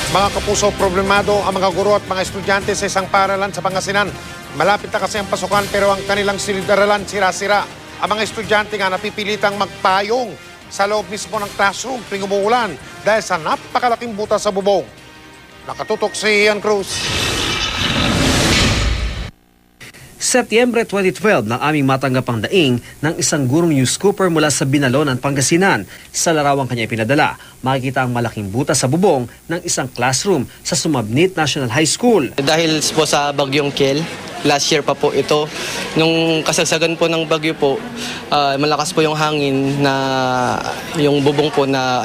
Mga kapuso, problemado ang mga guro at mga estudyante sa isang paaralan sa Pangasinan. Malapit na kasi ang pasukan pero ang kanilang silid-aralan sira-sira. Ang mga estudyante nga napipilitang magpayong sa loob mismo ng classroom tuwing umuulan dahil sa napakalaking butas sa bubong. Nakatutok si Ian Cruz. Setyembre 2012 nang aming matanggap ang daing ng isang gurong newscooper mula sa Binalonan, Pangasinan. Sa larawang kanya ipinadala, makikita ang malaking butas sa bubong ng isang classroom sa Sumabnit National High School. Dahil po sa bagyong Kel, last year pa po ito, nung kasagsagan po ng bagyo po, malakas po yung hangin na yung bubong po na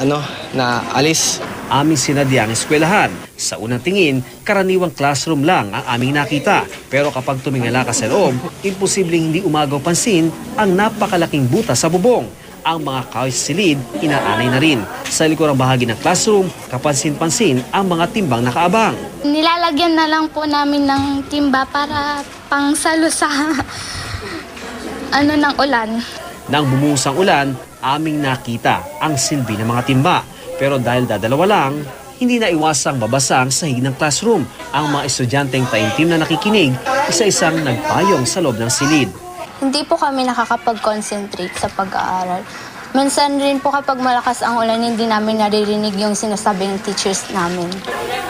alis. Aming sinadya ang eskwelahan. Sa unang tingin, karaniwang classroom lang ang aming nakita. Pero kapag tumingala ka sa loob, imposibleng hindi umagaw pansin ang napakalaking butas sa bubong. Ang mga kahoy sa silid, inaanay na rin. Sa likurang bahagi ng classroom, kapansin-pansin ang mga timbang nakaabang. Nilalagyan na lang po namin ng timba para pangsalo sa ng ulan. Nang bumuhos ang ulan, aming nakita ang silbi ng mga timba. Pero dahil dadalawa lang, hindi na iwasang babasa ang sahig ng classroom. Ang mga estudyanteng taimtim na nakikinig, isa-isang nagpayong sa loob ng silid. Hindi po kami nakakapag-concentrate sa pag-aaral. Minsan rin po kapag malakas ang ulan, hindi namin naririnig yung sinasabi ng teachers namin.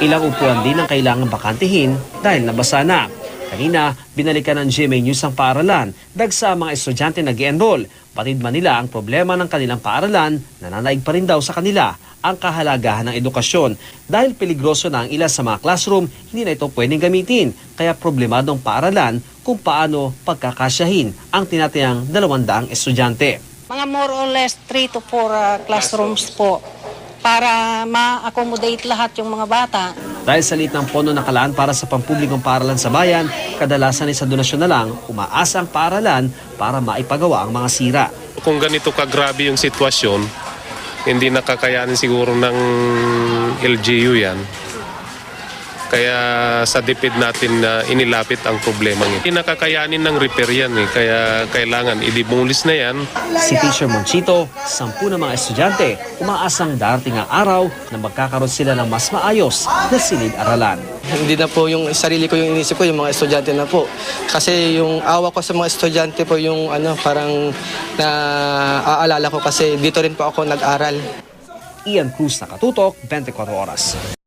Ilang upuan din ang kailangan bakantihin dahil nabasa na. Kanina, binalikan ng GMA News ang paaralan. Dagsa ang mga estudyante nag-enroll. Batid man nila ang problema ng kanilang paaralan, nananaig pa rin daw sa kanila ang kahalagahan ng edukasyon. Dahil peligroso na ang ilan sa mga classroom, hindi na ito pwedeng gamitin. Kaya problemadong paaralan kung paano pagkakasyahin ang tinatayang 200 estudyante. Mga more or less 3 to 4 classrooms po para ma-accommodate lahat yung mga bata. Dahil sa liit ng pondo nakalaan para sa pampublikong paaralan sa bayan, kadalasan ay sa donasyon na lang umaasa ang paaralan para maipagawa ang mga sira. Kung ganito kagrabe yung sitwasyon, hindi nakakayanin siguro ng LGU yan. Kaya sa DepEd natin na inilapit ang problema niya. Hindi nakakayanin ng repair yan kaya kailangan i-demolish na yan. Si Teacher Monchito, 10 na mga estudyante, umaasang darating ang araw na magkakaroon sila ng mas maayos na silid-aralan. Hindi na po yung sarili ko yung inisip ko, yung mga estudyante na po. Kasi yung awa ko sa mga estudyante po yung parang naaalala ko kasi dito rin po ako nag-aral. Ian Cruz, Nakatutok, 24 Oras.